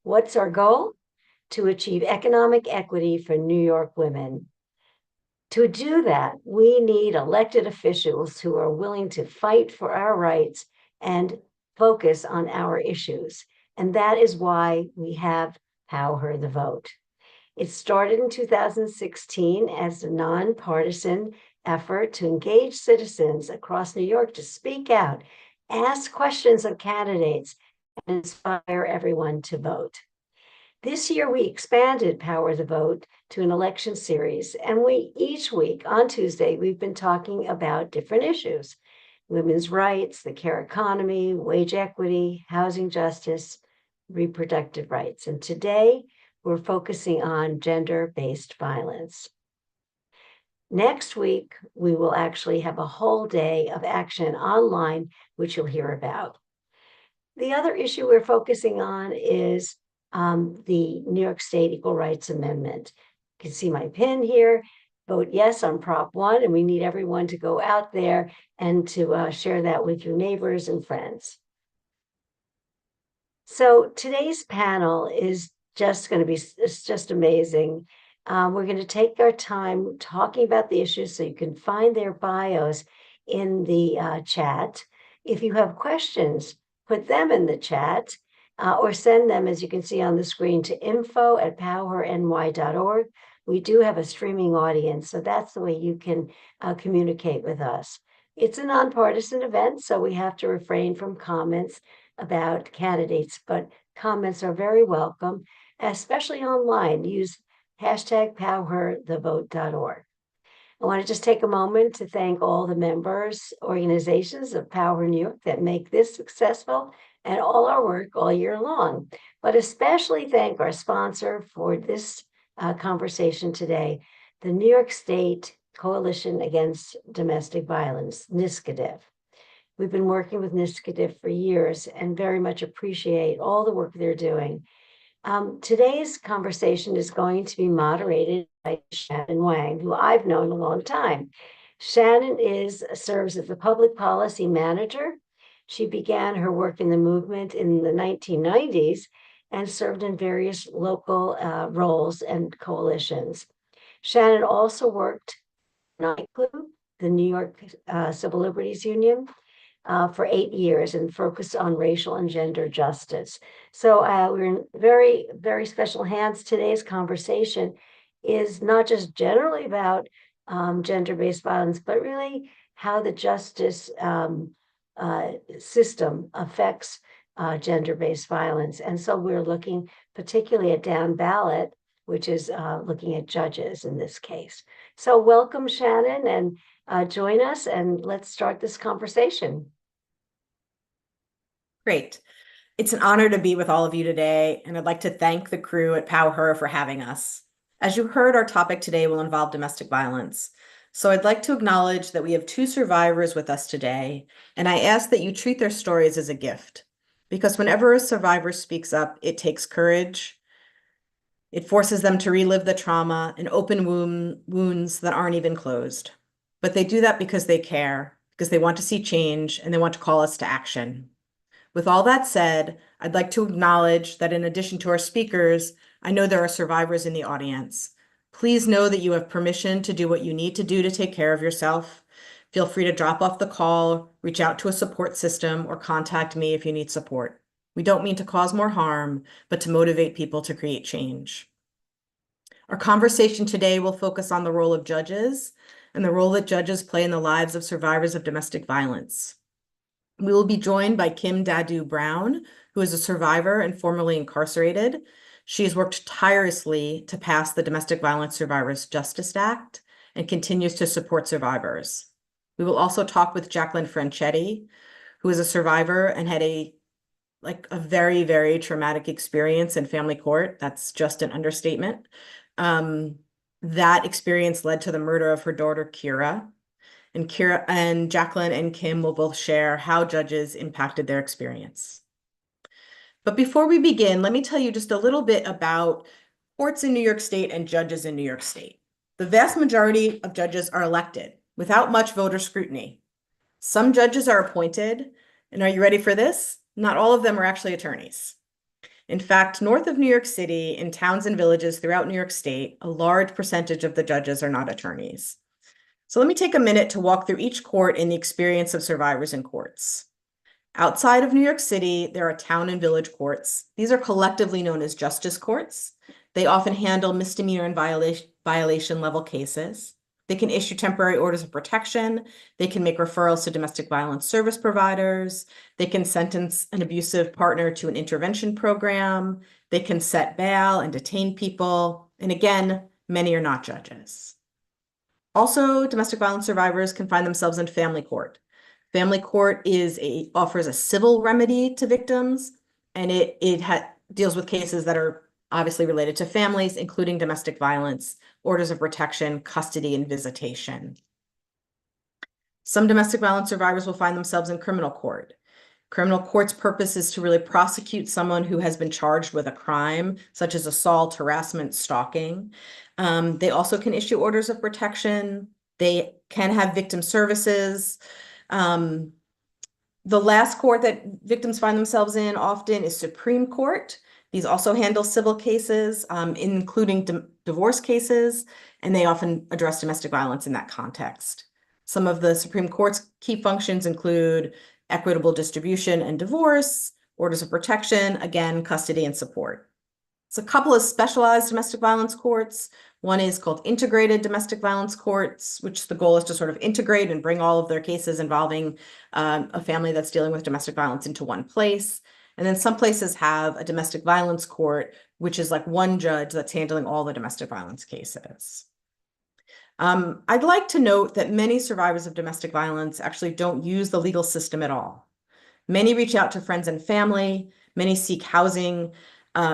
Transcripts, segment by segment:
What's our goal? To achieve economic equity for New York women. To do that, we need elected officials who are willing to fight for our rights and focus on our issues. And that is why we have PowHer the Vote. It started in 2016 as a nonpartisan effort to engage citizens across New York to speak out, ask questions of candidates, and inspire everyone to vote. This year, we expanded PowHer the Vote to an election series, and each week on Tuesday, we've been talking about different issues: women's rights, the care economy, wage equity, housing justice, reproductive rights. And today, we're focusing on gender-based violence. Next week, we will actually have a whole day of action online, which you'll hear about. The other issue we're focusing on is the New York State Equal Rights Amendment. You can see my pin here. Vote yes on Prop 1, and we need everyone to go out there and to share that with your neighbors and friends. So today's panel is just going to be, it's just amazing. We're going to take our time talking about the issues, so you can find their bios in the chat. If you have questions, put them in the chat. Or send them, as you can see on the screen, to info@powherny.org. We do have a streaming audience, so that's the way you can communicate with us. It's a nonpartisan event, so we have to refrain from comments about candidates, but comments are very welcome, especially online. Use hashtag PowHerTheVote.org. I want to just take a moment to thank all the members, organizations of PowHer New York that make this successful, and all our work all year long, but especially thank our sponsor for this conversation today, the New York State Coalition Against Domestic Violence, NYSCDF. We've been working with NYSCDF for years and very much appreciate all the work they're doing. Today's conversation is going to be moderated by Shannon Wang, who I've known a long time. Shannon serves as the public policy manager. She began her work in the movement in the 1990s and served in various local roles and coalitions. Shannon also worked in NYCLU, the New York Civil Liberties Union, for 8 years and focused on racial and gender justice. So we're in very, very special hands. Today's conversation is not just generally about gender-based violence, but really how the justice system affects gender-based violence. And so we're looking particularly at down ballot, which is looking at judges in this case. So welcome, Shannon, and join us, and let's start this conversation. Great. It's an honor to be with all of you today, and I'd like to thank the crew at PowHer for having us. As you heard, our topic today will involve domestic violence. So I'd like to acknowledge that we have 2 survivors with us today, and I ask that you treat their stories as a gift, because whenever a survivor speaks up, it takes courage. It forces them to relive the trauma and open wounds that aren't even closed. But they do that because they care, because they want to see change, and they want to call us to action. With all that said, I'd like to acknowledge that in addition to our speakers, I know there are survivors in the audience. Please know that you have permission to do what you need to do to take care of yourself. Feel free to drop off the call, reach out to a support system, or contact me if you need support. We don't mean to cause more harm, but to motivate people to create change. Our conversation today will focus on the role of judges and the role that judges play in the lives of survivors of domestic violence. We will be joined by Kim Dadu Brown, who is a survivor and formerly incarcerated. She has worked tirelessly to pass the Domestic Violence Survivors Justice Act and continues to support survivors. We will also talk with Jacqueline Franchetti, who is a survivor and had a very, very traumatic experience in family court. That's just an understatement. That experience led to the murder of her daughter, Kira. And Jacqueline and Kim will both share how judges impacted their experience. But before we begin, let me tell you just a little bit about courts in New York State and judges in New York State. The vast majority of judges are elected without much voter scrutiny. Some judges are appointed, and are you ready for this? Not all of them are actually attorneys. In fact, north of New York City, in towns and villages throughout New York State, a large percentage of the judges are not attorneys. So let me take a minute to walk through each court in the experience of survivors in courts. Outside of New York City, there are town and village courts. These are collectively known as justice courts. They often handle misdemeanor and violation level cases. They can issue temporary orders of protection. They can make referrals to domestic violence service providers. They can sentence an abusive partner to an intervention program. They can set bail and detain people. And again, many are not judges. Also, domestic violence survivors can find themselves in family court. Family court offers a civil remedy to victims, and it deals with cases that are obviously related to families, including domestic violence, orders of protection, custody, and visitation. Some domestic violence survivors will find themselves in criminal court. Criminal court's purpose is to really prosecute someone who has been charged with a crime, such as assault, harassment, stalking. They also can issue orders of protection. They can have victim services. The last court that victims find themselves in often is Supreme Court. These also handle civil cases, including divorce cases, and they often address domestic violence in that context. Some of the Supreme Court's key functions include equitable distribution and divorce, orders of protection, again, custody and support. It's a couple of specialized domestic violence courts. One is called integrated domestic violence courts, which the goal is to sort of integrate and bring all of their cases involving a family that's dealing with domestic violence into one place. And then some places have a domestic violence court, which is like one judge that's handling all the domestic violence cases. I'd like to note that many survivors of domestic violence actually don't use the legal system at all. Many reach out to friends and family. Many seek housing,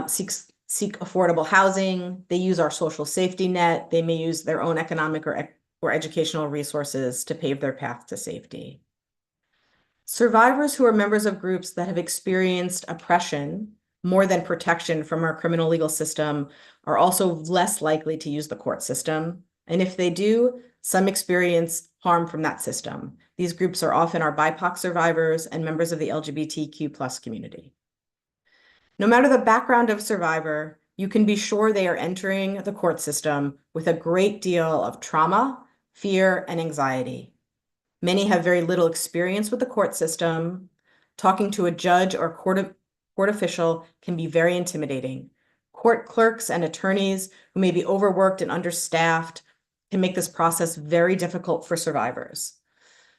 seek affordable housing. They use our social safety net. They may use their own economic or educational resources to pave their path to safety. Survivors who are members of groups that have experienced oppression more than protection from our criminal legal system are also less likely to use the court system. And if they do, some experience harm from that system. These groups are often our BIPOC survivors and members of the LGBTQ+ community. No matter the background of survivor, you can be sure they are entering the court system with a great deal of trauma, fear, and anxiety. Many have very little experience with the court system. Talking to a judge or court official can be very intimidating. Court clerks and attorneys who may be overworked and understaffed can make this process very difficult for survivors.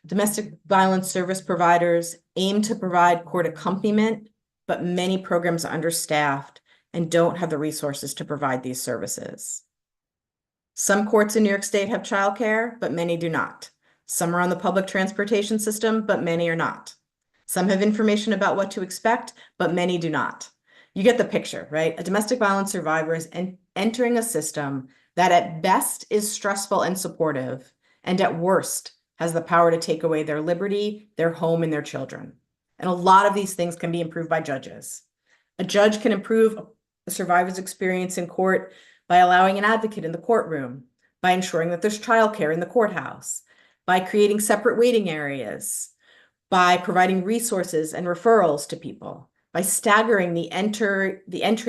Domestic violence service providers aim to provide court accompaniment, but many programs are understaffed and don't have the resources to provide these services. Some courts in New York State have childcare, but many do not. Some are on the public transportation system, but many are not. Some have information about what to expect, but many do not. You get the picture, right? A domestic violence survivor is entering a system that at best is stressful and supportive, and at worst has the power to take away their liberty, their home, and their children. And a lot of these things can be improved by judges. A judge can improve a survivor's experience in court by allowing an advocate in the courtroom, by ensuring that there's childcare in the courthouse, by creating separate waiting areas, by providing resources and referrals to people, by staggering the entry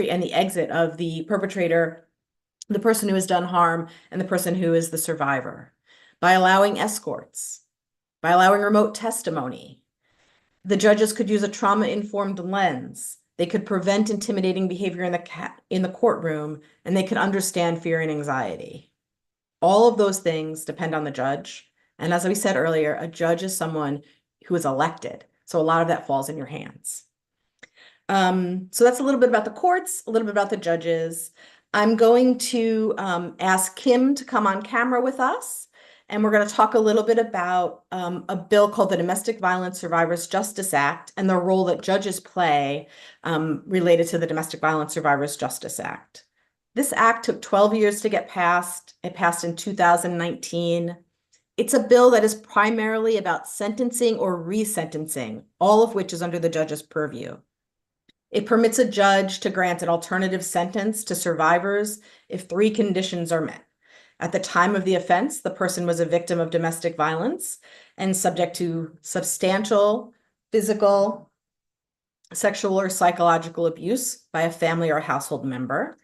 and the exit of the perpetrator, the person who has done harm, and the person who is the survivor, by allowing escorts, by allowing remote testimony. The judges could use a trauma-informed lens. They could prevent intimidating behavior in the courtroom, and they could understand fear and anxiety. All of those things depend on the judge. And as we said earlier, a judge is someone who is elected. So a lot of that falls in your hands. So that's a little bit about the courts, a little bit about the judges. I'm going to ask Kim to come on camera with us, and we're going to talk a little bit about a bill called the Domestic Violence Survivors Justice Act and the role that judges play related to the Domestic Violence Survivors Justice Act. This act took 12 years to get passed. It passed in 2019. It's a bill that is primarily about sentencing or resentencing, all of which is under the judge's purview. It permits a judge to grant an alternative sentence to survivors if 3 conditions are met. At the time of the offense, the person was a victim of domestic violence and subject to substantial physical, sexual or psychological abuse by a family or household member,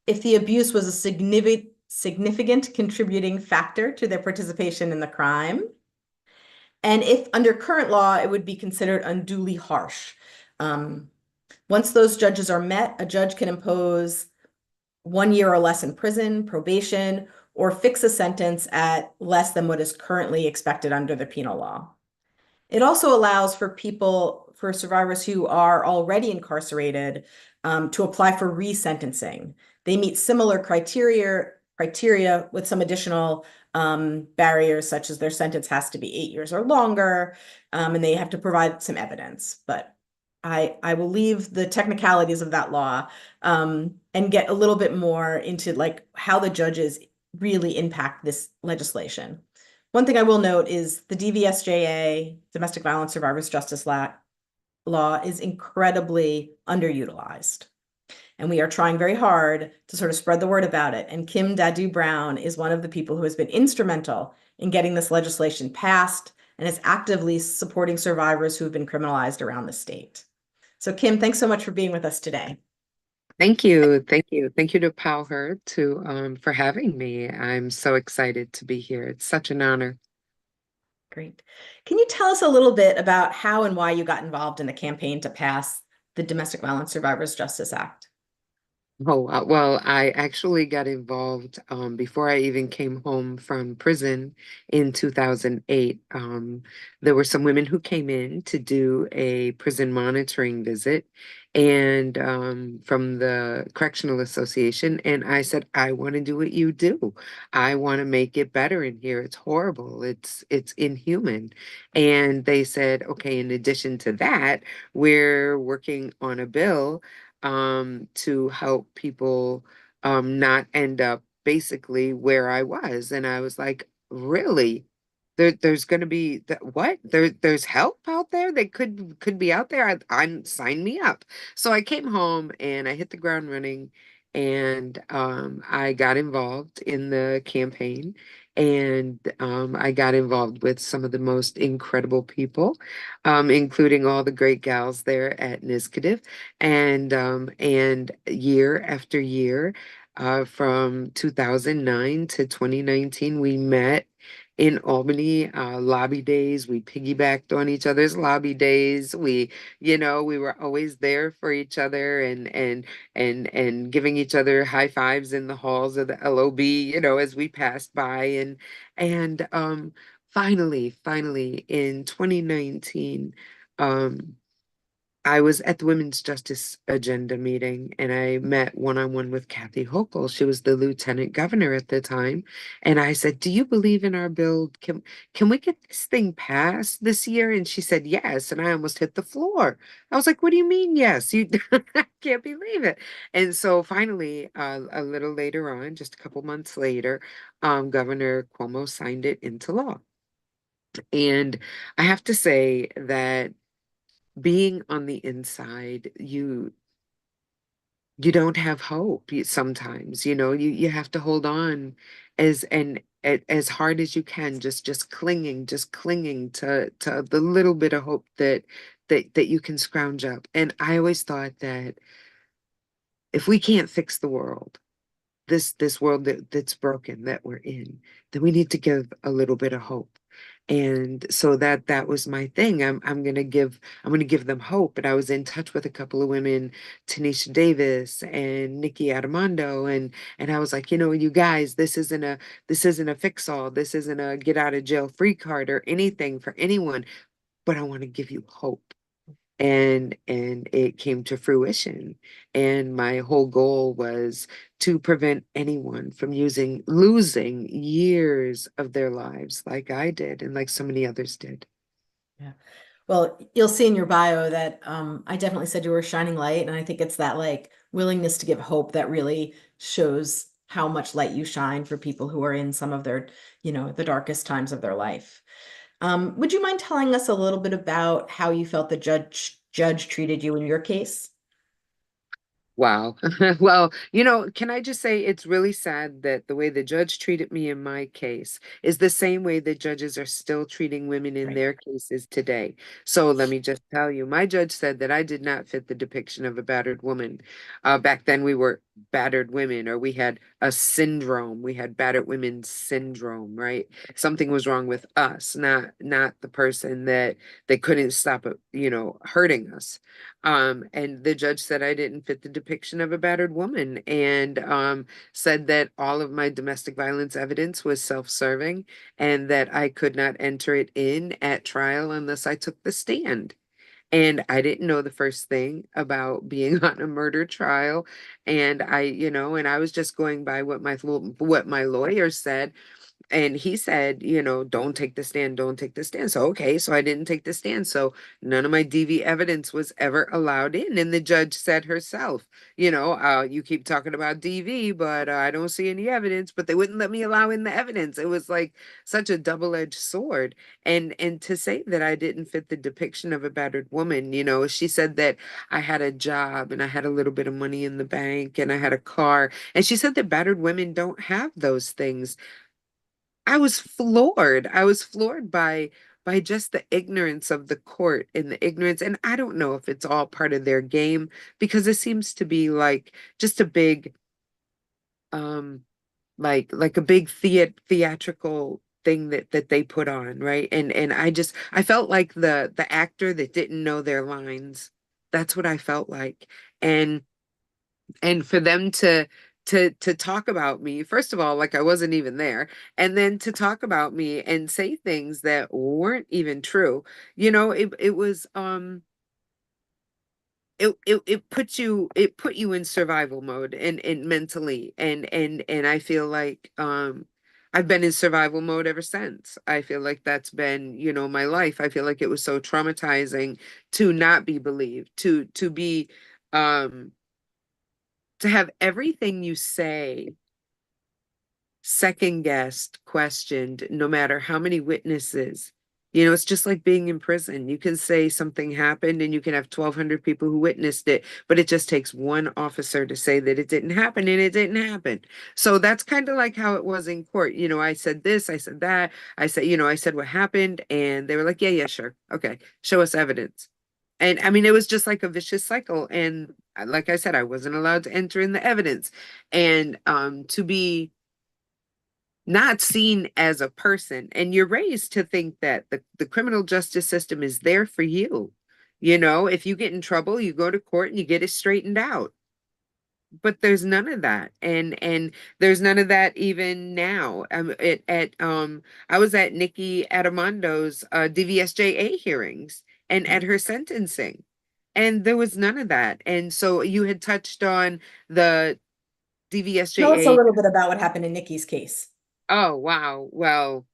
if the abuse was a significant contributing factor to their participation in the crime, and if under current law, it would be considered unduly harsh. Um, Once those judges are met, a judge can impose 1 year or less in prison, probation, or fix a sentence at less than what is currently expected under the penal law. It also allows for survivors who are already incarcerated, to apply for resentencing. They meet similar criteria with some additional barriers, such as their sentence has to be 8 years or longer, and they have to provide some evidence. But I will leave the technicalities of that law, and get a little bit more into like how the judges really impact this legislation. One thing I will note is the DVSJA, Domestic Violence Survivors Justice Law, is incredibly underutilized. And we are trying very hard to sort of spread the word about it. And Kim Dadu Brown is one of the people who has been instrumental in getting this legislation passed and is actively supporting survivors who have been criminalized around the state. So Kim, thanks so much for being with us today. Thank you. Thank you. Thank you to PowHer for having me. I'm so excited to be here. It's such an honor. Great. Can you tell us a little bit about how and why you got involved in the campaign to pass the Domestic Violence Survivors Justice Act? Oh, well, I actually got involved before I even came home from prison in 2008. There were some women who came in to do a prison monitoring visit and from the Correctional Association. And I said, I want to do what you do. I want to make it better in here. It's horrible. It's inhuman. And they said, okay, in addition to that, we're working on a bill to help people not end up basically where I was. And I was like, really? There's going to be what? There's help out there. They could be out there. I'm sign me up. So I came home and I hit the ground running, and I got involved in the campaign, and I got involved with some of the most incredible people, including all the great gals there at Niskative, and year after year, from 2009 to 2019, we met in Albany, lobby days. We piggybacked on each other's lobby days. We were always there for each other, and giving each other high fives in the halls of the LOB, as we passed by. And finally in 2019, um, I was at the Women's Justice Agenda meeting, and I met one-on-one with Kathy Hochul. She was the lieutenant governor at the time. And I said, do you believe in our bill? Can we get this thing passed this year? And she said, yes. And I almost hit the floor. I was like, what do you mean, yes? I can't believe it. And so finally, a little later on, just a couple months later, Governor Cuomo signed it into law. And I have to say that being on the inside, you don't have hope. Sometimes, you have to hold on as hard as you can, just clinging to the little bit of hope that you can scrounge up. And I always thought that if we can't fix the world, this world that's broken that we're in, then we need to give a little bit of hope. And so that was my thing. I'm gonna give them hope. And I was in touch with a couple of women, Tanisha Davis and Nikki Armando, and I was like, you guys, this isn't a fix-all. This isn't a get out of jail free card or anything for anyone, but I want to give you hope. And it came to fruition, and my whole goal was to prevent anyone from losing years of their lives like I did and like so many others did. Yeah. Well, you'll see in your bio that I definitely said you were a shining light. And I think it's that like willingness to give hope that really shows how much light you shine for people who are in some of their, the darkest times of their life. Would you mind telling us a little bit about how you felt the judge treated you in your case? Wow. Well, can I just say it's really sad that the way the judge treated me in my case is the same way that judges are still treating women in Right. their cases today. So let me just tell you, my judge said that I did not fit the depiction of a battered woman. Back then we were battered women, or we had a syndrome. We had battered women syndrome, right? Something was wrong with us, not the person that they couldn't stop, hurting us. And the judge said I didn't fit the depiction of a battered woman, and said that all of my domestic violence evidence was self-serving and that I could not enter it in at trial unless I took the stand. And I didn't know the first thing about being on a murder trial. And I was just going by what my lawyer said. And he said, don't take the stand, don't take the stand. So, okay, so I didn't take the stand. So none of my DV evidence was ever allowed in. And the judge said herself, you keep talking about DV, but I don't see any evidence, but they wouldn't let me allow in the evidence. It was like such a double-edged sword. And to say that I didn't fit the depiction of a battered woman, she said that I had a job and I had a little bit of money in the bank and I had a car. And she said that battered women don't have those things. I was floored. I was floored by just the ignorance of the court and the ignorance. And I don't know if it's all part of their game, because it seems to be like just a big um like a big theatrical thing that they put on, right? And I felt like the actor that didn't know their lines. That's what I felt like. And and for them to talk about me, first of all, like I wasn't even there, and then to talk about me and say things that weren't even true. It was it put you in survival mode, and mentally, and I feel like I've been in survival mode ever since. I feel like that's been, my life. I feel like it was so traumatizing to not be believed, to be um to have everything you say second guessed, questioned, no matter how many witnesses. It's just like being in prison. You can say something happened and you can have 1,200 people who witnessed it, but it just takes one officer to say that it didn't happen, and it didn't happen. So that's kind of like how it was in court. I said this, I said that, I said what happened, and they were like, yeah, yeah, sure. Okay, show us evidence. And I mean, it was just like a vicious cycle. And like I said, I wasn't allowed to enter in the evidence. And to be not seen as a person. And you're raised to think that the criminal justice system is there for you. If you get in trouble, you go to court and you get it straightened out. But there's none of that. And there's none of that even now. I was at Nikki Adamondo's DVSJA hearings and at her sentencing. And there was none of that. And so you had touched on the Tell us a DVSJA. little bit about what happened in Nikki's case. Oh, wow. Well,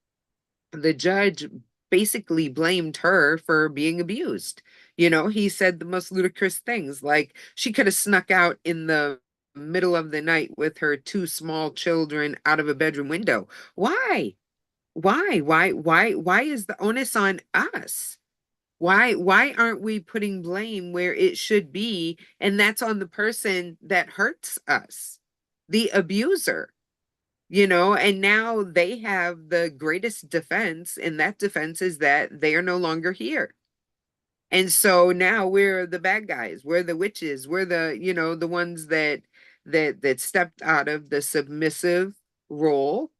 the judge basically blamed her for being abused. He said the most ludicrous things, like she could have snuck out in the middle of the night with her two small children out of a bedroom window. Why? Why is the onus on us? Why aren't we putting blame where it should be? And that's on the person that hurts us, the abuser. And now they have the greatest defense, and that defense is that they are no longer here. And so now we're the bad guys, we're the witches, we're the ones that stepped out of the submissive role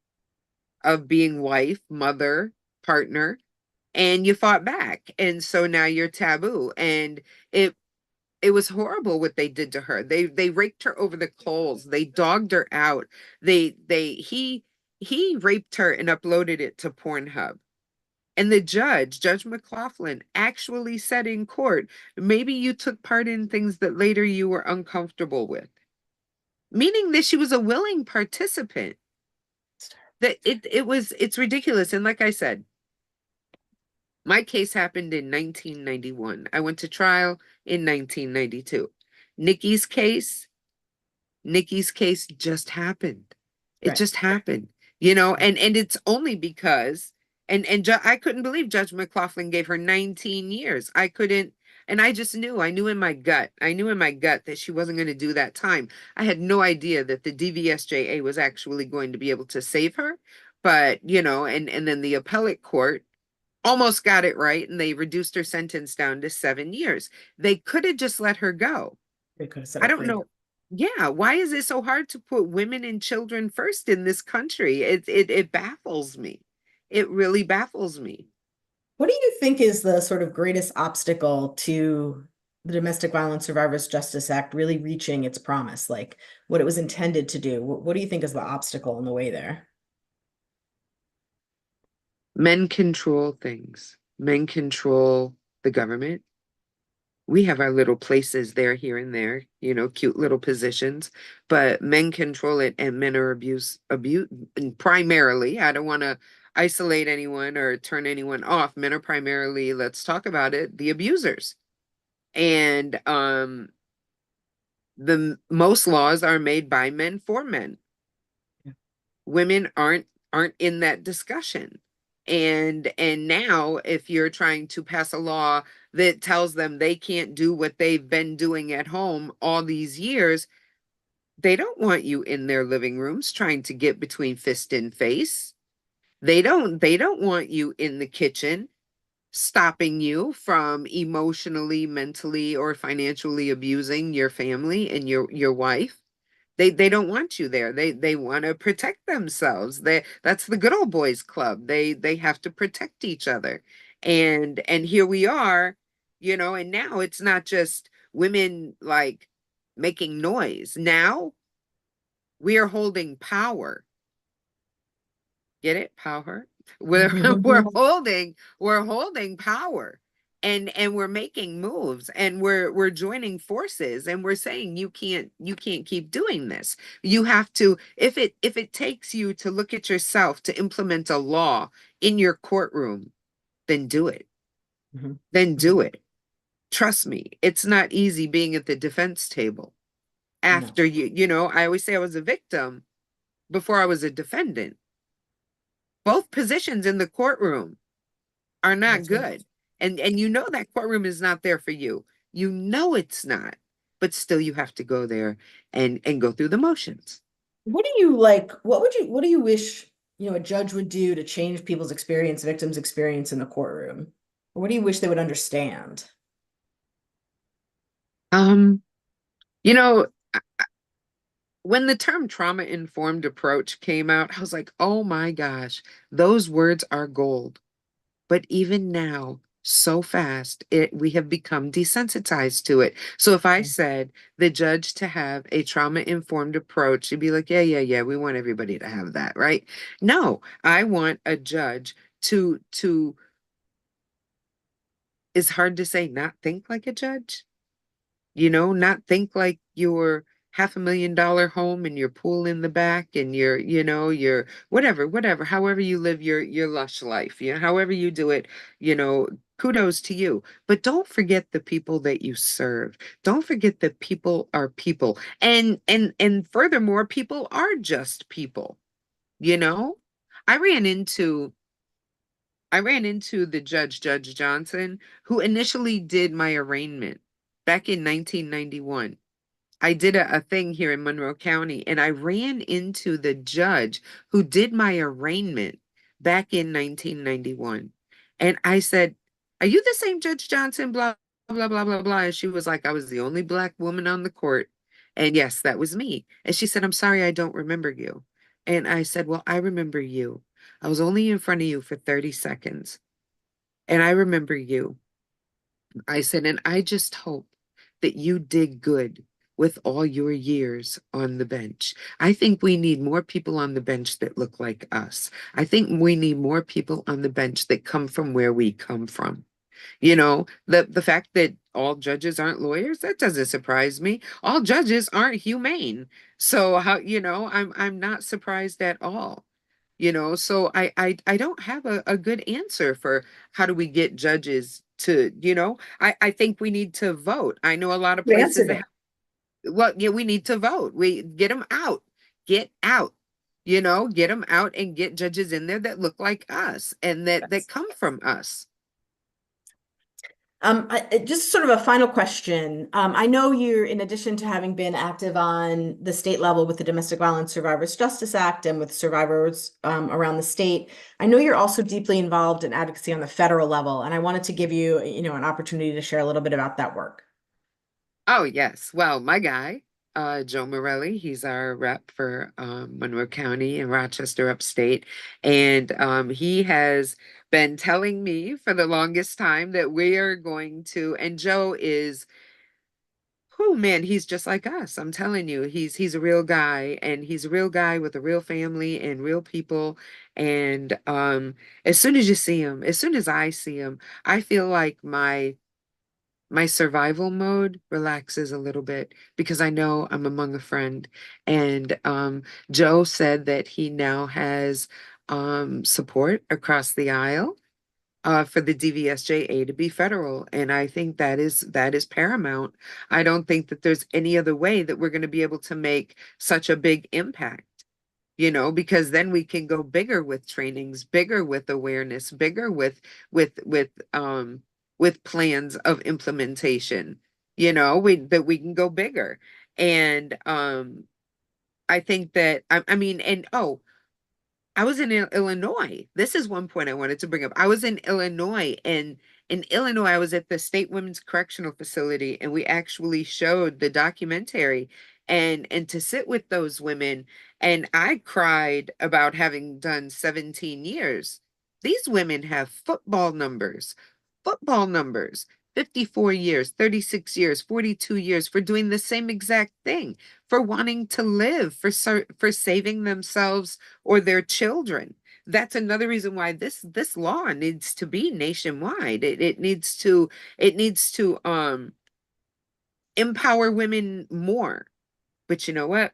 of being wife, mother, partner, and you fought back. And so now you're taboo. And it it was horrible what they did to her. They raked her over the coals. They dogged her out. He raped her and uploaded it to Pornhub. And the Judge McLaughlin, actually said in court, maybe you took part in things that later you were uncomfortable with, meaning that she was a willing participant. That it's ridiculous. And like I said, my case happened in 1991. I went to trial in 1992. Nikki's case Nikki's case just happened. It Right. just happened, and it's only because I couldn't believe Judge McLaughlin gave her 19 years. And I knew in my gut, that she wasn't going to do that time. I had no idea that the DVSJA was actually going to be able to save her. But, and then the appellate court almost got it right, and they reduced her sentence down to 7 years. They could have just let her go. They could have set I it don't free. know. Yeah, why is it so hard to put women and children first in this country? It baffles me. It really baffles me. What do you think is the sort of greatest obstacle to the Domestic Violence Survivors Justice Act really reaching its promise, like what it was intended to do? What do you think is the obstacle in the way there? Men control things. Men control the government. We have our little places there, here and there, cute little positions, but men control it, and men are abuse, and primarily, I don't want to isolate anyone or turn anyone off. Men are primarily, let's talk about it, the abusers. And the most laws are made by men for men. Yeah. Women aren't in that discussion. And now, if you're trying to pass a law that tells them they can't do what they've been doing at home all these years, they don't want you in their living rooms trying to get between fist and face. They don't want you in the kitchen stopping you from emotionally, mentally, or financially abusing your family and your wife. They don't want you there. They want to protect themselves. That's the good old boys club. They have to protect each other. And here we are, and now it's not just women like making noise. Now we are holding power. Get it? Power. We're we're holding power. And we're making moves, and we're joining forces, and we're saying you can't keep doing this. You have to, if it takes you to look at yourself to implement a law in your courtroom, then do it. Mhm. Then do it. Trust me, it's not easy being at the defense table No, after I always say I was a victim before I was a defendant. Both positions in the courtroom are not that's right. good. And that courtroom is not there for you. You know it's not. But still you have to go there and go through the motions. What do you like? What do you wish, a judge would do to change people's experience, victims' experience in the courtroom? Or what do you wish they would understand? Um, you know, when the term trauma informed approach came out, I was like, "Oh my gosh, those words are gold." But even now, so fast, we have become desensitized to it. So if I Mm. said the judge to have a trauma-informed approach, you'd be like, yeah, yeah, yeah, we want everybody to have that, right? No, I want a judge to, it's hard to say, not think like a judge. Not think like your $500,000 home and your pool in the back and your whatever, however you live your lush life, however you do it, kudos to you. But don't forget the people that you serve. Don't forget that people are people. And furthermore, people are just people, you know? I ran into I ran into the judge, Judge Johnson, who initially did my arraignment back in 1991. I did a thing here in Monroe County, and I ran into the judge who did my arraignment back in 1991. And I said, "Are you the same Judge Johnson?" Blah, blah, blah, blah, blah. And she was like, "I was the only Black woman on the court." And yes, that was me. And she said, "I'm sorry, I don't remember you." And I said, "Well, I remember you. I was only in front of you for 30 seconds. And I remember you." I said, "And I just hope that you did good with all your years on the bench. I think we need more people on the bench that look like us. I think we need more people on the bench that come from where we come from." The fact that all judges aren't lawyers, that doesn't surprise me. All judges aren't humane. So I'm not surprised at all. So I don't have a good answer for how do we get judges to, I think we need to vote. I know a lot of You places answered that it. well, yeah, we need to vote. We get them out. Get out. Get them out and get judges in there that look like us and that Yes. come from us. Just sort of a final question. I know you're, in addition to having been active on the state level with the Domestic Violence Survivors Justice Act and with survivors around the state, I know you're also deeply involved in advocacy on the federal level, and I wanted to give you, an opportunity to share a little bit about that work. Oh, yes. Well, my guy, Joe Morelli, he's our rep for Monroe County in Rochester upstate. And he has been telling me for the longest time that we are going to, and Joe is, oh man, he's just like us. I'm telling you, he's a real guy, and he's a real guy with a real family and real people. And as soon as you see him, as soon as I see him, I feel like my survival mode relaxes a little bit because I know I'm among a friend. And Joe said that he now has support across the aisle for the DVSJA to be federal. And I think that is paramount. I don't think that there's any other way that we're going to be able to make such a big impact. Because then we can go bigger with trainings, bigger with awareness, bigger with plans of implementation, that we can go bigger. And I think that I mean, and oh, I was in Illinois. This is one point I wanted to bring up. I was in Illinois, and in Illinois, I was at the State Women's Correctional Facility, and we actually showed the documentary, and to sit with those women, and I cried about having done 17 years. These women have football numbers, 54 years, 36 years, 42 years for doing the same exact thing, for wanting to live, for saving themselves or their children. That's another reason why this law needs to be nationwide. It needs to empower women more. But you know what?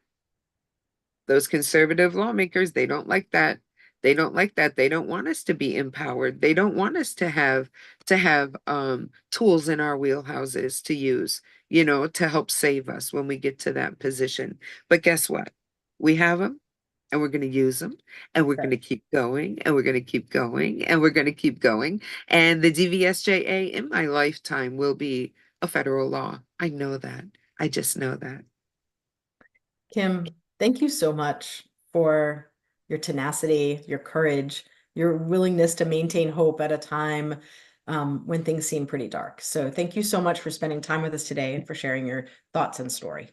Those conservative lawmakers, they don't like that. They don't like that. They don't want us to be empowered. They don't want us to have tools in our wheelhouses to use, to help save us when we get to that position. But guess what? We have them, and we're going to use them, and we're going to keep going, and we're going to keep going, and we're going to keep going. And the DVSJA in my lifetime will be a federal law. I know that. I just know that. Kim, thank you so much for your tenacity, your courage, your willingness to maintain hope at a time when things seem pretty dark. So thank you so much for spending time with us today and for sharing your thoughts and story.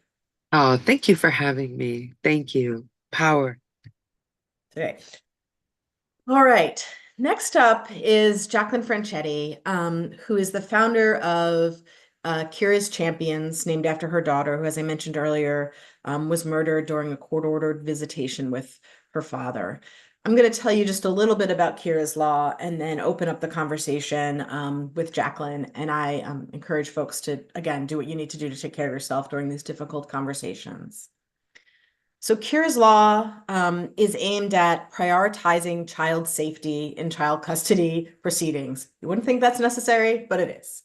Oh, thank you for having me. Thank you. PowHer. Okay. All right. Next up is Jacqueline Franchetti, who is the founder of Curious Champions, named after her daughter, who, as I mentioned earlier, was murdered during a court-ordered visitation with her father. I'm going to tell you just a little bit about Kira's Law and then open up the conversation with Jacqueline. And I encourage folks to, again, do what you need to do to take care of yourself during these difficult conversations. So Kira's Law is aimed at prioritizing child safety in child custody proceedings. You wouldn't think that's necessary, but it is.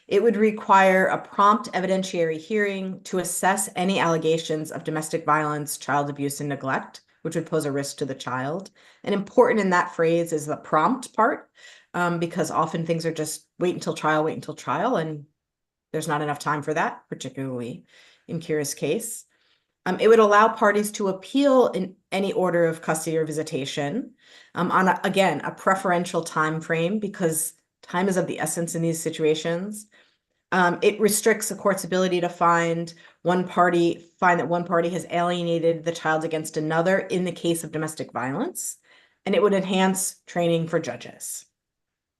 It would require a prompt evidentiary hearing to assess any allegations of domestic violence, child abuse, and neglect, which would pose a risk to the child. And important in that phrase is the prompt part, because often things are just wait until trial, and there's not enough time for that, particularly in Kira's case. It would allow parties to appeal in any order of custody or visitation on, again, a preferential time frame because time is of the essence in these situations. It restricts the court's ability to find that one party has alienated the child against another in the case of domestic violence, and it would enhance training for judges.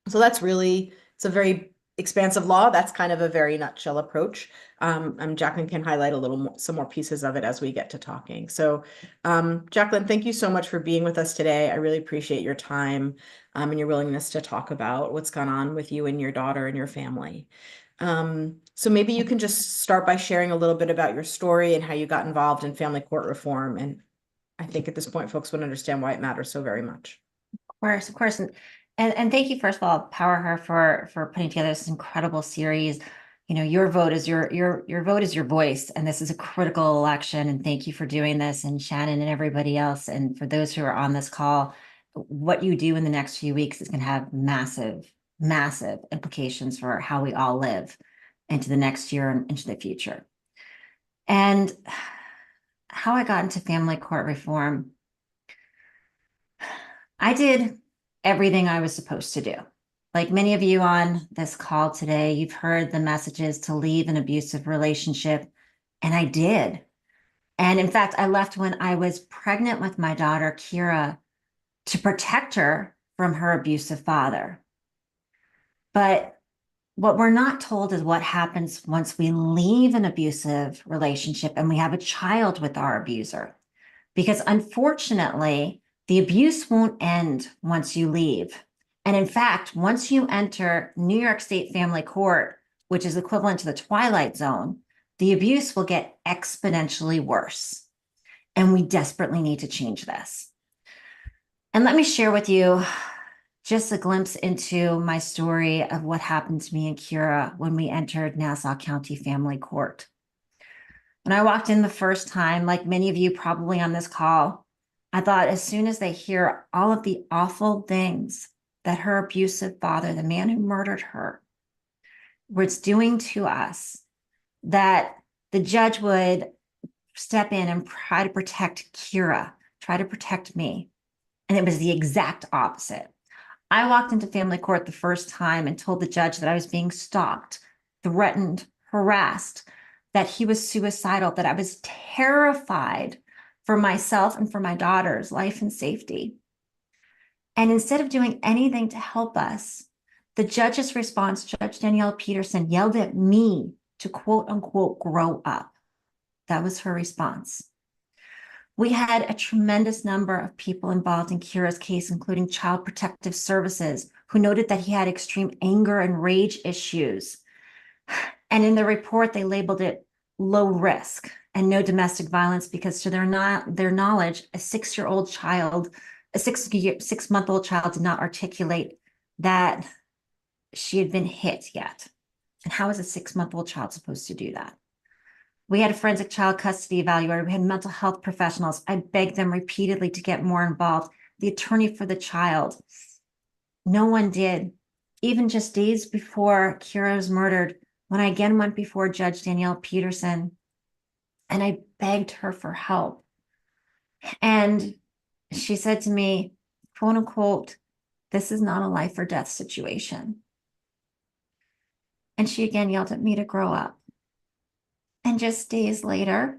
So it's a very expansive law. That's kind of a very nutshell approach. Jacqueline can highlight some more pieces of it as we get to talking. So Jacqueline, thank you so much for being with us today. I really appreciate your time and your willingness to talk about what's gone on with you and your daughter and your family. So maybe you can just start by sharing a little bit about your story and how you got involved in family court reform. And I think at this point, folks would understand why it matters so very much. Of course. And thank you, first of all, PowHer, for putting together this incredible series. Your vote is your vote is your voice, and this is a critical election. And thank you for doing this, and Shannon and everybody else. And for those who are on this call, what you do in the next few weeks is going to have massive, massive implications for how we all live into the next year and into the future. And how I got into family court reform, I did everything I was supposed to do. Like many of you on this call today, you've heard the messages to leave an abusive relationship, and I did. And in fact, I left when I was pregnant with my daughter, Kira, to protect her from her abusive father. But what we're not told is what happens once we leave an abusive relationship and we have a child with our abuser. Because unfortunately, the abuse won't end once you leave. And in fact, once you enter New York State Family Court, which is equivalent to the Twilight Zone, the abuse will get exponentially worse. And we desperately need to change this. And let me share with you just a glimpse into my story of what happened to me and Kira when we entered Nassau County Family Court. When I walked in the first time, like many of you probably on this call, I thought as soon as they hear all of the awful things that her abusive father, the man who murdered her, was doing to us, that the judge would step in and try to protect Kira, try to protect me. And it was the exact opposite. I walked into family court the first time and told the judge that I was being stalked, threatened, harassed, that he was suicidal, that I was terrified for myself and for my daughter's life and safety. And instead of doing anything to help us, the judge's response, Judge Danielle Peterson, yelled at me to quote unquote, grow up. That was her response. We had a tremendous number of people involved in Kira's case, including Child Protective Services, who noted that he had extreme anger and rage issues. And in the report, they labeled it low risk and no domestic violence because to their knowledge, a 6-year-old child, a 6-month-old child did not articulate that she had been hit yet. And how is a 6-month-old child supposed to do that? We had a forensic child custody evaluator. We had mental health professionals. I begged them repeatedly to get more involved. The attorney for the child. No one did. Even just days before Kira was murdered, when I again went before Judge Danielle Peterson, and I begged her for help. And she said to me, quote unquote, this is not a life or death situation. And she again yelled at me to grow up. And just days later,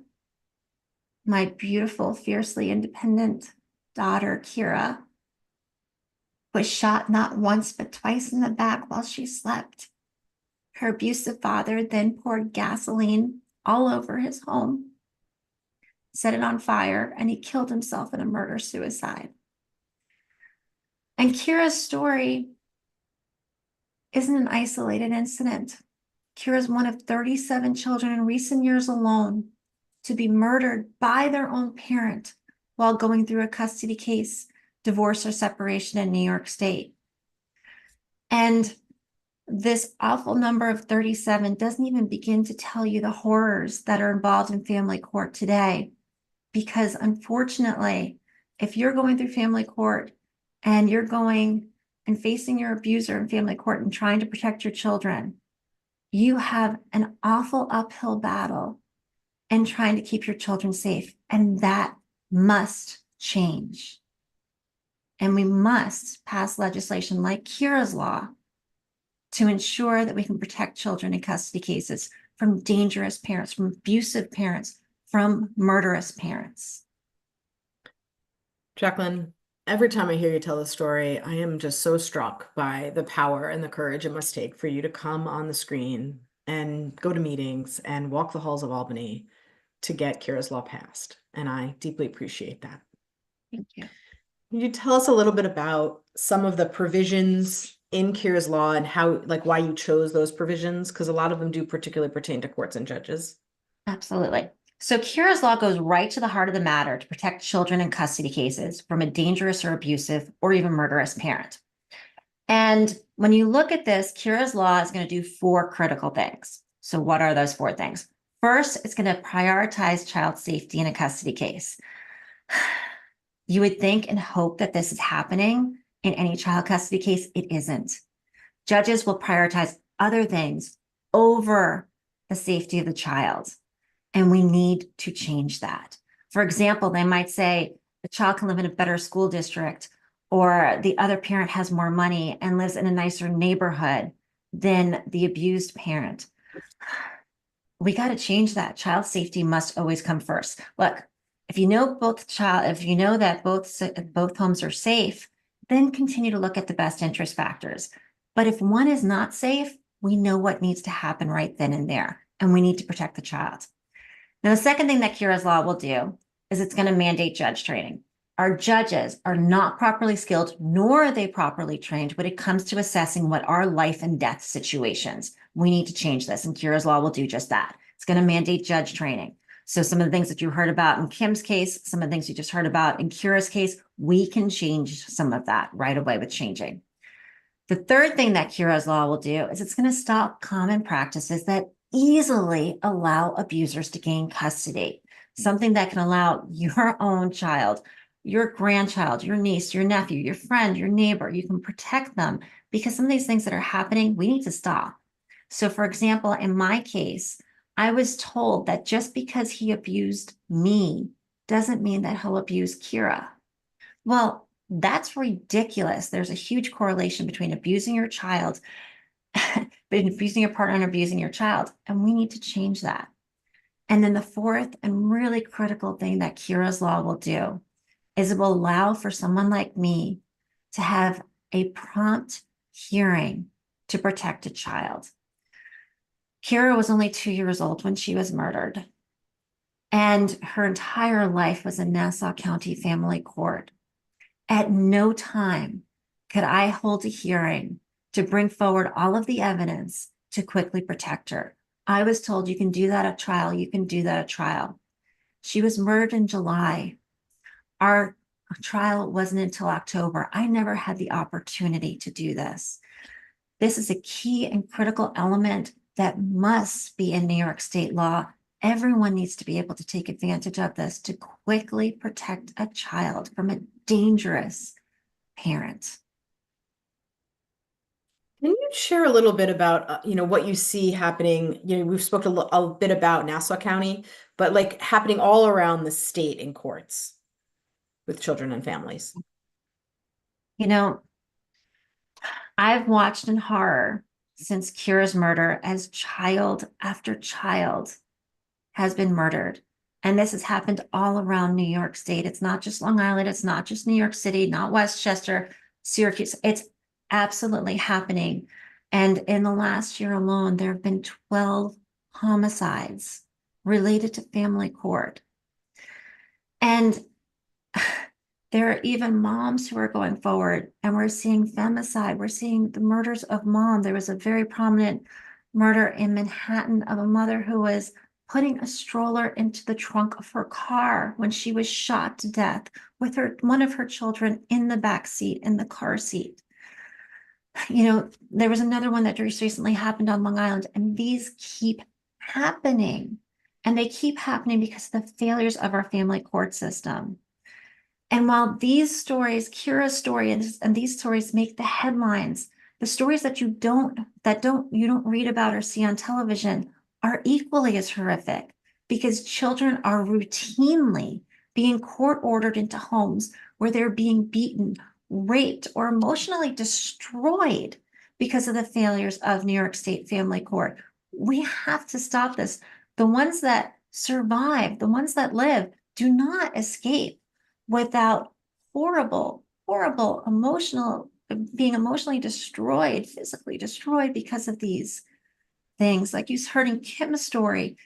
my beautiful, fiercely independent daughter, Kira, was shot not once, but twice in the back while she slept. Her abusive father then poured gasoline all over his home, set it on fire, and he killed himself in a murder-suicide. And Kira's story isn't an isolated incident. Kira is one of 37 children in recent years alone to be murdered by their own parent while going through a custody case, divorce or separation in New York State. And this awful number of 37 doesn't even begin to tell you the horrors that are involved in family court today. Because unfortunately, if you're going through family court and you're going and facing your abuser in family court and trying to protect your children, you have an awful uphill battle in trying to keep your children safe. And that must change. And we must pass legislation like Kira's law to ensure that we can protect children in custody cases from dangerous parents, from abusive parents, from murderous parents. Jacqueline, every time I hear you tell the story, I am just so struck by the power and the courage it must take for you to come on the screen and go to meetings and walk the halls of Albany to get Kira's law passed. And I deeply appreciate that. Thank you. Can you tell us a little bit about some of the provisions in Kira's law and how, like, why you chose those provisions? Because a lot of them do particularly pertain to courts and judges. Absolutely. So Kira's law goes right to the heart of the matter to protect children in custody cases from a dangerous or abusive or even murderous parent. And when you look at this, Kira's law is going to do 4 critical things. So what are those 4 things? First, it's going to prioritize child safety in a custody case. You would think and hope that this is happening in any child custody case. It isn't. Judges will prioritize other things over the safety of the child. And we need to change that. For example, they might say the child can live in a better school district, or the other parent has more money and lives in a nicer neighborhood than the abused parent. We got to change that. Child safety must always come first. Look, if you know that both homes are safe, then continue to look at the best interest factors. But if one is not safe, we know what needs to happen right then and there, and we need to protect the child. Now, the second thing that Kira's Law will do is it's going to mandate judge training. Our judges are not properly skilled, nor are they properly trained when it comes to assessing what are life and death situations. We need to change this, and Kira's Law will do just that. It's going to mandate judge training. So some of the things that you heard about in Kim's case, some of the things you just heard about in Kira's case, we can change some of that right away with changing. The third thing that Kira's Law will do is it's going to stop common practices that easily allow abusers to gain custody, something that can allow your own child, your grandchild, your niece, your nephew, your friend, your neighbor, you can protect them, because some of these things that are happening, we need to stop. So for example, in my case, I was told that just because he abused me doesn't mean that he'll abuse Kira. Well, that's ridiculous. There's a huge correlation between abusing your child, abusing your partner and abusing your child. And we need to change that. And then the fourth and really critical thing that Kira's Law will do is it will allow for someone like me to have a prompt hearing to protect a child. Kira was only 2 years old when she was murdered, and her entire life was in Nassau County Family Court. At no time could I hold a hearing to bring forward all of the evidence to quickly protect her. I was told, you can do that at trial, you can do that at trial. She was murdered in July. Our trial wasn't until October. I never had the opportunity to do this. This is a key and critical element that must be in New York state law. Everyone needs to be able to take advantage of this to quickly protect a child from a dangerous parent. Can you share a little bit about, what you see happening? We've spoken a bit about Nassau County, but like happening all around the state in courts with children and families. I've watched in horror since Kira's murder as child after child has been murdered. And this has happened all around New York State. It's not just Long Island. It's not just New York City, not Westchester, Syracuse. It's absolutely happening. And in the last year alone, there have been 12 homicides related to family court. And there are even moms who are going forward, and we're seeing femicide. We're seeing the murders of mom. There was a very prominent murder in Manhattan of a mother who was putting a stroller into the trunk of her car when she was shot to death with one of her children in the back seat, in the car seat. There was another one that just recently happened on Long Island, and these keep happening. And they keep happening because of the failures of our family court system. And while these stories, Kira's story and these stories make the headlines, the stories that you don't read about or see on television are equally as horrific, because children are routinely being court ordered into homes where they're being beaten, raped, or emotionally destroyed because of the failures of New York State Family Court. We have to stop this. The ones that survive, the ones that live, do not escape without horrible being emotionally destroyed, physically destroyed because of these things. Like you heard in Kim's story,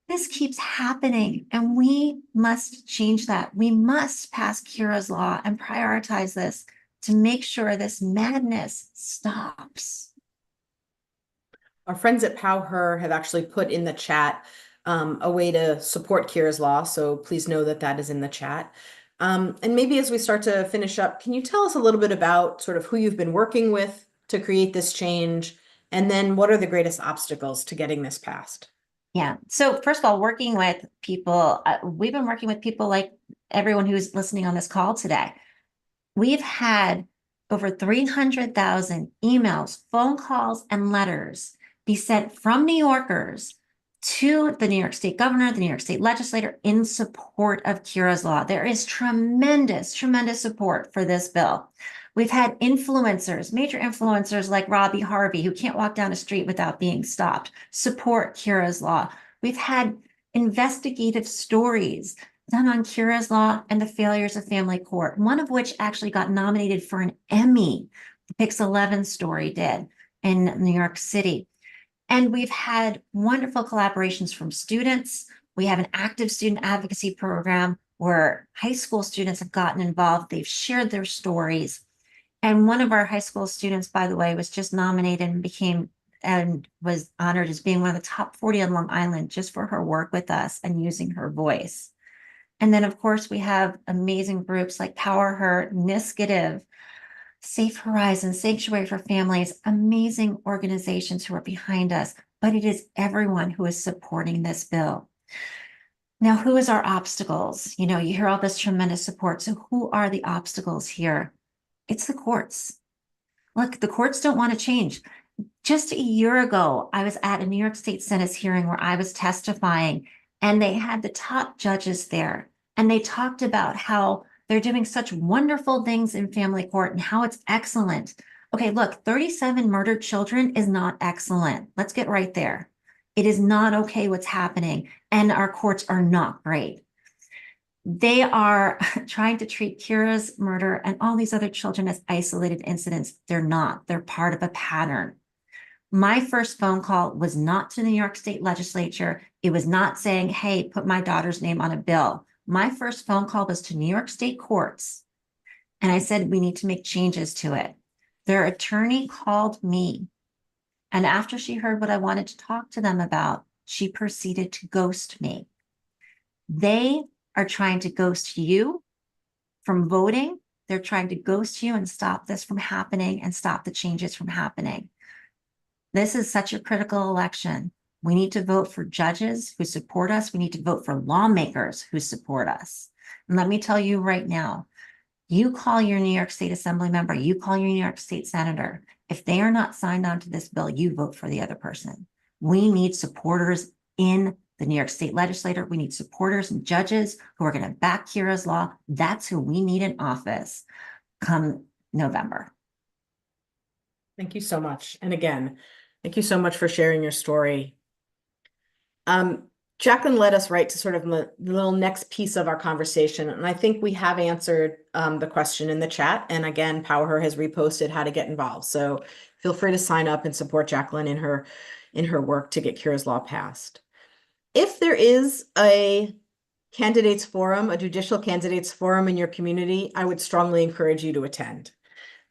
this keeps happening, and we must change that. We must pass Kira's Law and prioritize this to make sure this madness stops. Our friends at PowHer have actually put in the chat a way to support Kira's Law, so please know that that is in the chat. And maybe as we start to finish up, can you tell us a little bit about sort of who you've been working with to create this change? And then what are the greatest obstacles to getting this passed? Yeah. So first of all, working with people, we've been working with people like everyone who's listening on this call today. We've had over 300,000 emails, phone calls, and letters be sent from New Yorkers to the New York State governor, the New York State legislator in support of Kira's law. There is tremendous, tremendous support for this bill. We've had influencers, major influencers like Robbie Harvey, who can't walk down a street without being stopped, support Kira's law. We've had investigative stories done on Kira's law and the failures of family court, one of which actually got nominated for an Emmy. The Pix 11 story did in New York City. And we've had wonderful collaborations from students. We have an active student advocacy program where high school students have gotten involved. They've shared their stories. And one of our high school students, by the way, was just nominated and was honored as being one of the top 40 on Long Island just for her work with us and using her voice. And then, of course, we have amazing groups like PowHer, Niskative, Safe Horizon, Sanctuary for Families, amazing organizations who are behind us, but it is everyone who is supporting this bill. Now, who is our obstacles? You hear all this tremendous support. So who are the obstacles here? It's the courts. Look, the courts don't want to change. Just a year ago, I was at a New York State Senate hearing where I was testifying, and they had the top judges there, and they talked about how they're doing such wonderful things in family court and how it's excellent. Okay, look, 37 murdered children is not excellent. Let's get right there. It is not okay what's happening, and our courts are not great. They are trying to treat Kira's murder and all these other children as isolated incidents. They're not. They're part of a pattern. My first phone call was not to the New York State legislature. It was not saying, hey, put my daughter's name on a bill. My first phone call was to New York State courts. And I said, we need to make changes to it. Their attorney called me. And after she heard what I wanted to talk to them about, she proceeded to ghost me. They are trying to ghost you from voting. They're trying to ghost you and stop this from happening and stop the changes from happening. This is such a critical election. We need to vote for judges who support us. We need to vote for lawmakers who support us. And let me tell you right now, you call your New York State Assembly member, you call your New York State Senator. If they are not signed on to this bill, you vote for the other person. We need supporters in the New York State legislature. We need supporters and judges who are going to back Kira's law. That's who we need in office come November. Thank you so much. And again, thank you so much for sharing your story. Jacqueline led us right to sort of the little next piece of our conversation. And I think we have answered the question in the chat. And again, PowHer has reposted how to get involved. So feel free to sign up and support Jacqueline in her work to get Kira's law passed. If there is a candidates forum, a judicial candidates forum in your community, I would strongly encourage you to attend.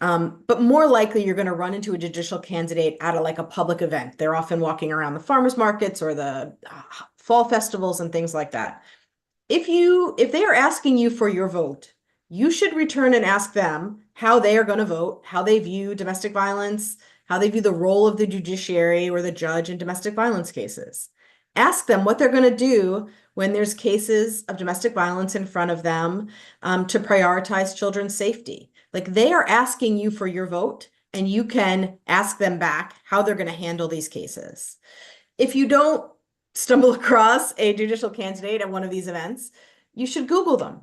But more likely you're going to run into a judicial candidate at a public event. They're often walking around the farmers markets or the fall festivals and things like that. If they are asking you for your vote, you should return and ask them how they are going to vote, how they view domestic violence, how they view the role of the judiciary or the judge in domestic violence cases. Ask them what they're going to do when there's cases of domestic violence in front of them to prioritize children's safety. They are asking you for your vote, and you can ask them back how they're going to handle these cases. If you don't stumble across a judicial candidate at one of these events, you should Google them.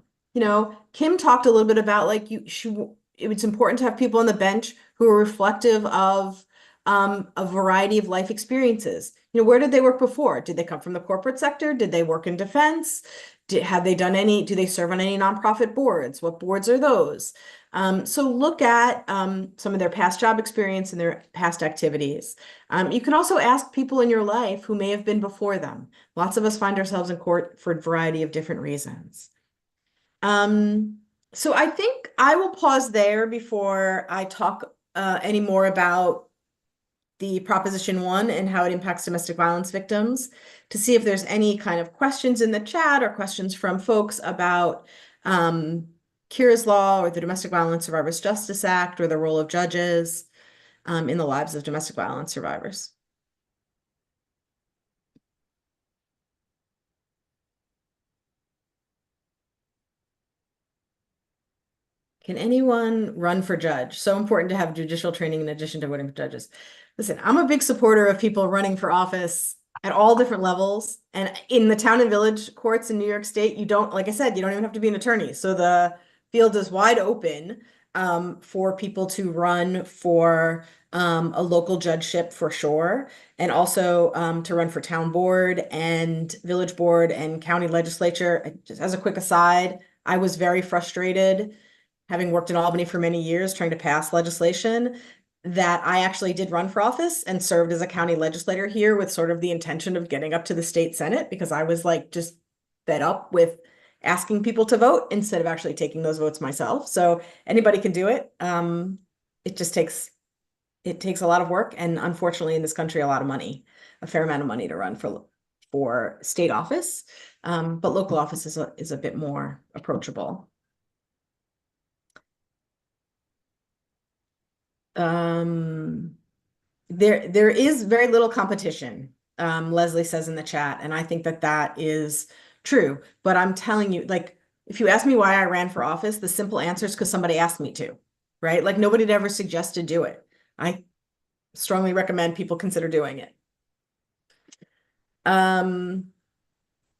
Kim talked a little bit about it's important to have people on the bench who are reflective of a variety of life experiences. Where did they work before? Did they come from the corporate sector? Did they work in defense? Do they serve on any nonprofit boards? What boards are those? So look at some of their past job experience and their past activities. You can also ask people in your life who may have been before them. Lots of us find ourselves in court for a variety of different reasons. So I think I will pause there before I talk any more about the Proposition 1 and how it impacts domestic violence victims, to see if there's any kind of questions in the chat or questions from folks about Kira's Law or the Domestic Violence Survivors Justice Act or the role of judges in the lives of domestic violence survivors. Can anyone run for judge? So important to have judicial training in addition to voting for judges. Listen, I'm a big supporter of people running for office at all different levels. And in the town and village courts in New York State, you don't, like I said, you don't even have to be an attorney. So the field is wide open for people to run for a local judgeship for sure, and also to run for town board and village board and county legislature. Just as a quick aside, I was very frustrated, having worked in Albany for many years trying to pass legislation, that I actually did run for office and served as a county legislator here with sort of the intention of getting up to the state Senate, because I was like just fed up with asking people to vote instead of actually taking those votes myself. So anybody can do it. It just takes a lot of work, and unfortunately in this country, a lot of money, a fair amount of money to run for state office. But local office is a bit more approachable. There is very little competition, Leslie says in the chat, and I think that is true. But I'm telling you, like, if you ask me why I ran for office, the simple answer is because somebody asked me to, right? Like nobody had ever suggested do it. I strongly recommend people consider doing it.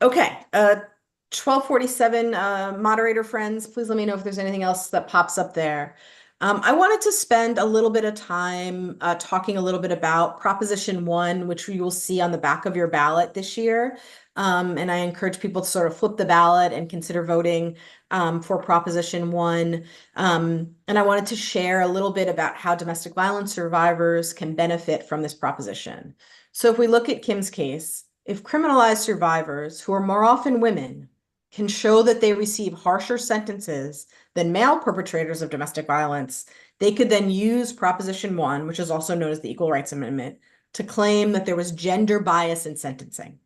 Okay, 1247, moderator friends, please let me know if there's anything else that pops up there. I wanted to spend a little bit of time talking a little bit about Proposition 1, which you will see on the back of your ballot this year. And I encourage people to sort of flip the ballot and consider voting for Proposition 1. And I wanted to share a little bit about how domestic violence survivors can benefit from this proposition. So if we look at Kim's case, if criminalized survivors, who are more often women, can show that they receive harsher sentences than male perpetrators of domestic violence, they could then use Proposition 1, which is also known as the Equal Rights Amendment, to claim that there was gender bias in sentencing.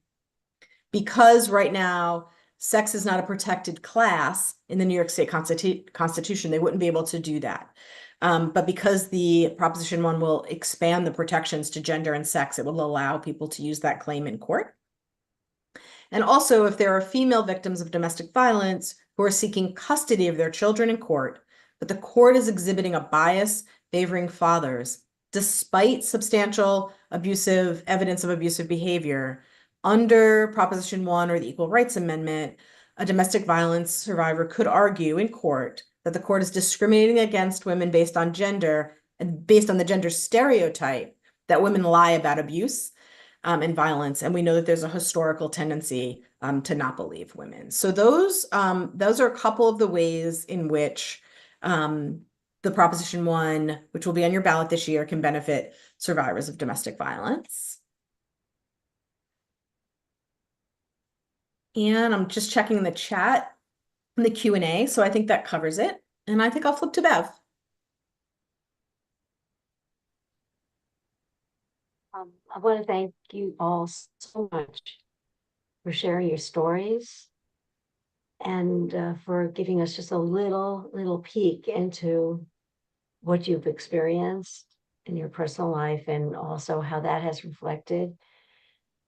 Because right now, sex is not a protected class in the New York State Constitution, they wouldn't be able to do that. But because the Proposition 1 will expand the protections to gender and sex, it will allow people to use that claim in court. And also, if there are female victims of domestic violence who are seeking custody of their children in court, but the court is exhibiting a bias favoring fathers, despite substantial evidence of abusive behavior, under Proposition 1 or the Equal Rights Amendment, a domestic violence survivor could argue in court that the court is discriminating against women based on gender and based on the gender stereotype that women lie about abuse and violence. And we know that there's a historical tendency to not believe women. So those are a couple of the ways in which the Proposition 1, which will be on your ballot this year, can benefit survivors of domestic violence. And I'm just checking the chat and the Q&A, so I think that covers it. And I think I'll flip to Bev. I want to thank you all so much for sharing your stories and for giving us just a little peek into what you've experienced in your personal life, and also how that has reflected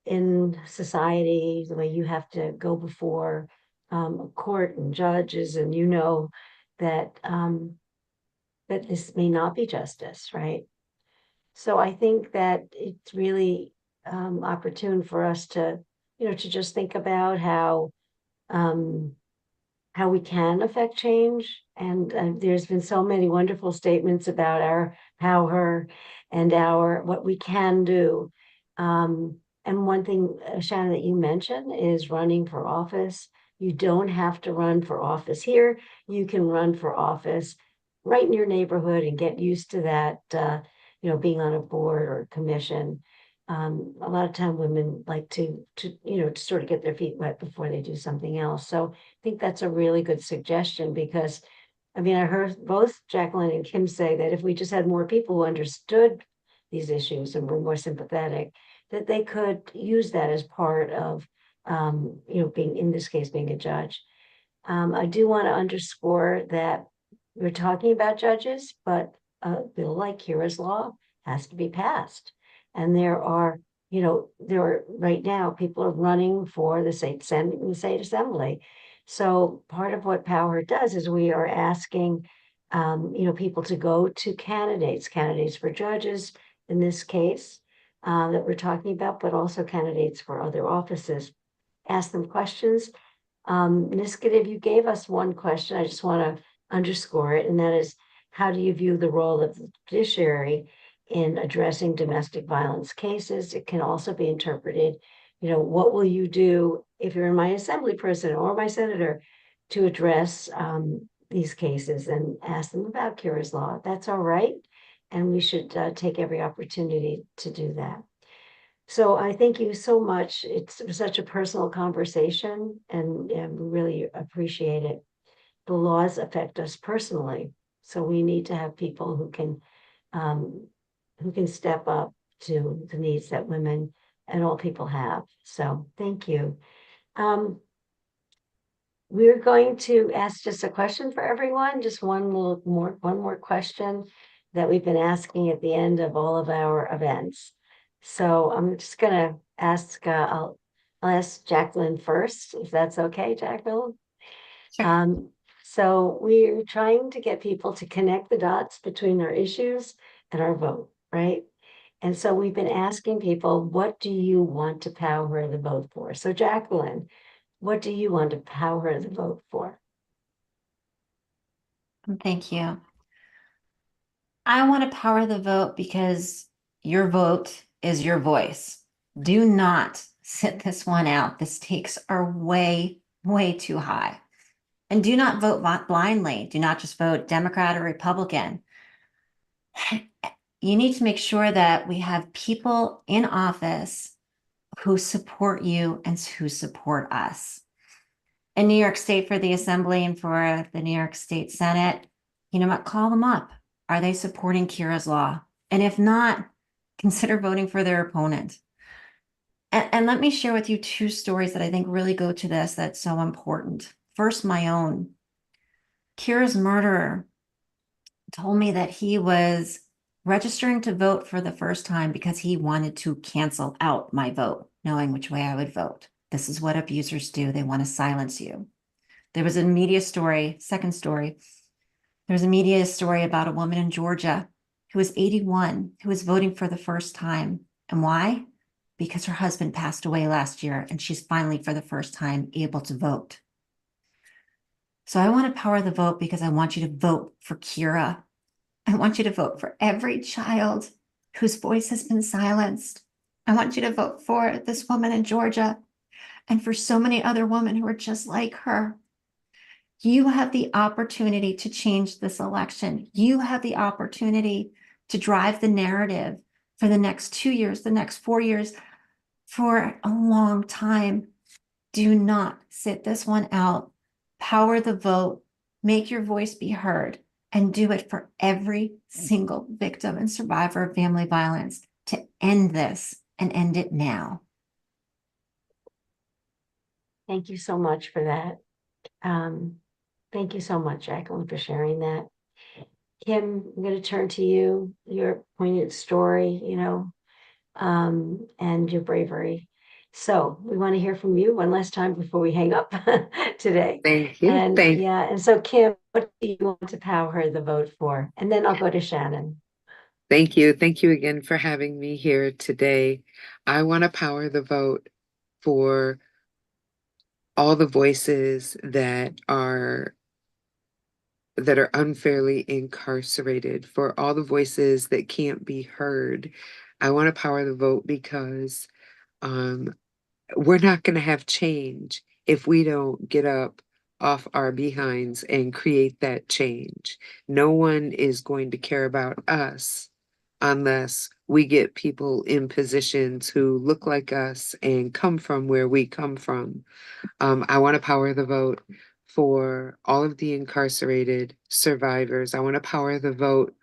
in society, the way you have to go before a court and judges, and you know that that this may not be justice, right? So I think that it's really opportune for us to, to just think about how we can affect change. And there's been so many wonderful statements about our PowHer and what we can do. And one thing, Shannon, that you mentioned is running for office. You don't have to run for office here. You can run for office right in your neighborhood and get used to that, being on a board or a commission. A lot of time women like to sort of get their feet wet before they do something else. So I think that's a really good suggestion, because I mean, I heard both Jacqueline and Kim say that if we just had more people who understood these issues and were more sympathetic, that they could use that as part of, being, in this case, being a judge. I do want to underscore that we're talking about judges, but a bill like Kira's Law has to be passed. And there are right now people are running for the state assembly. So part of what PowHer does is we are asking people to go to candidates for judges in this case that we're talking about, but also candidates for other offices. Ask them questions. Niskadev, you gave us one question. I just want to underscore it, and that is, how do you view the role of the judiciary in addressing domestic violence cases? It can also be interpreted, what will you do if you're my assembly person or my senator to address these cases, and ask them about Kira's law. That's all right. And we should take every opportunity to do that. So I thank you so much. It's such a personal conversation, and we really appreciate it. The laws affect us personally, so we need to have people who can step up to the needs that women and all people have. So thank you. We're going to ask just a question for everyone, just one more question that we've been asking at the end of all of our events. So I'm just gonna ask, I'll ask Jacqueline first, if that's okay, Jacqueline. Sure. So we're trying to get people to connect the dots between our issues and our vote, right? And so we've been asking people, what do you want to power the vote for? So Jacqueline, what do you want to power the vote for? Thank you. I want to power the vote because your vote is your voice. Do not sit this one out. The stakes are way, way too high. And do not vote blindly. Do not just vote Democrat or Republican. You need to make sure that we have people in office who support you and who support us. In New York State for the Assembly and for the New York State Senate, you know what? Call them up. Are they supporting Kira's law? And if not, consider voting for their opponent. And let me share with you two stories that I think really go to this that's so important. First, my own. Kira's murderer told me that he was registering to vote for the first time because he wanted to cancel out my vote, knowing which way I would vote. This is what abusers do. They want to silence you. There was a media story, second story. There was a media story about a woman in Georgia who was 81, who was voting for the first time. And why? Because her husband passed away last year and she's finally, for the first time, able to vote. So I want to power the vote because I want you to vote for Kira. I want you to vote for every child whose voice has been silenced. I want you to vote for this woman in Georgia and for so many other women who are just like her. You have the opportunity to change this election. You have the opportunity to drive the narrative for the next 2 years, the next 4 years, for a long time. Do not sit this one out. Power the vote. Make your voice be heard, and do it for every single victim and survivor of family violence to end this and end it now. Thank you so much for that. Thank you so much, Jacqueline, for sharing that. Kim, I'm going to turn to you, your poignant story, and your bravery. So we want to hear from you one last time before we hang up today. Thank you. And and so Kim, what do you want to power the vote for? And then I'll go to Shannon. Thank you. Thank you again for having me here today. I want to power the vote for all the voices that are unfairly incarcerated, for all the voices that can't be heard. I want to power the vote because we're not going to have change if we don't get up off our behinds and create that change. No one is going to care about us unless we get people in positions who look like us and come from where we come from. I want to power the vote for all of the incarcerated survivors. I want to power the vote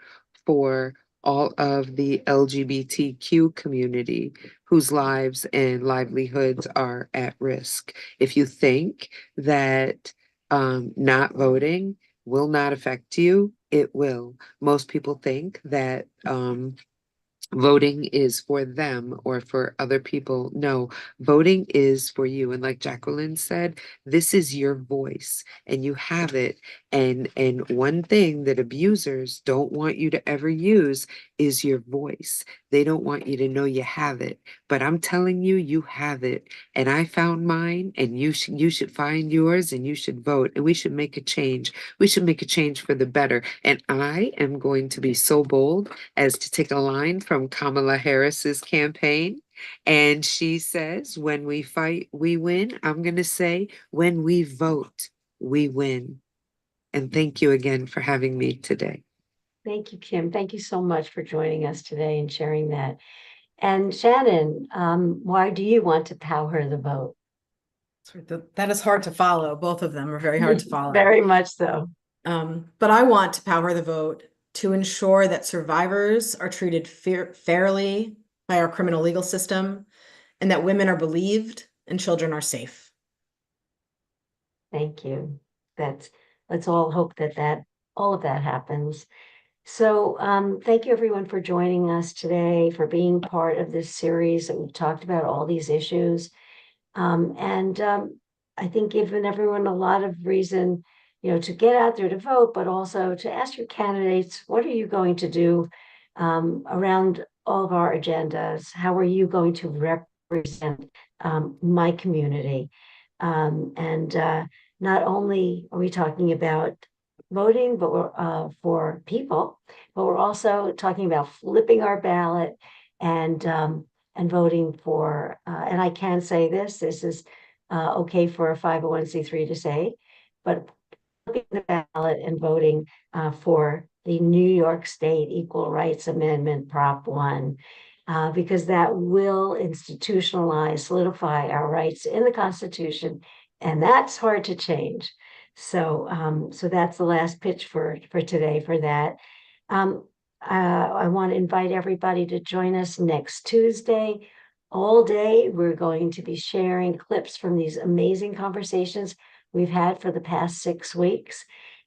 for all of the LGBTQ community whose lives and livelihoods are at risk. If you think that not voting will not affect you, it will. Most people think that voting is for them or for other people. No, voting is for you. And like Jacqueline said, this is your voice and you have it. And one thing that abusers don't want you to ever use is your voice. They don't want you to know you have it. But I'm telling you, you have it. And I found mine, and you should find yours, and you should vote. And we should make a change. We should make a change for the better. And I am going to be so bold as to take a line from Kamala Harris's campaign. And she says, when we fight, we win. I'm going to say, when we vote, we win. And thank you again for having me today. Thank you, Kim. Thank you so much for joining us today and sharing that. And Shannon, why do you want to PowHer the vote? That is hard to follow. Both of them are very hard to follow. Very much so. But I want to PowHer the vote to ensure that survivors are treated fairly by our criminal legal system, and that women are believed and children are safe. Thank you. Let's all hope that all of that happens. So thank you everyone for joining us today, for being part of this series that we've talked about all these issues. I think given everyone a lot of reason, to get out there to vote, but also to ask your candidates, what are you going to do around all of our agendas? How are you going to represent my community? Not only are we talking about voting, but we're for people, but we're also talking about flipping our ballot and voting for. And I can say this is okay for a 501c3 to say, but flipping the ballot and voting for the New York State Equal Rights Amendment Prop 1. Because that will institutionalize, solidify our rights in the Constitution, and that's hard to change. So that's the last pitch for today for that. I want to invite everybody to join us next Tuesday. All day, we're going to be sharing clips from these amazing conversations we've had for the past 6 weeks,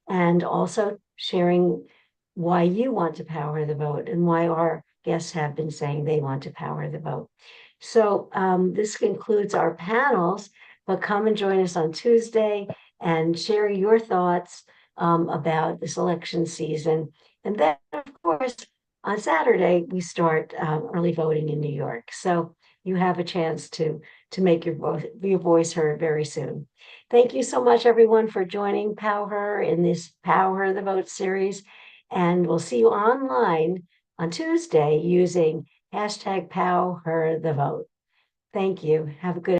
and also sharing why you want to PowHer the vote and why our guests have been saying they want to PowHer the vote. So this concludes our panels, but come and join us on Tuesday and share your thoughts about this election season. And then, of course, on Saturday, we start early voting in New York. So you have a chance to make your voice heard very soon. Thank you so much, everyone, for joining PowHer in this PowHer the Vote series. And we'll see you online on Tuesday using hashtag PowHer the Vote. Thank you. Have a good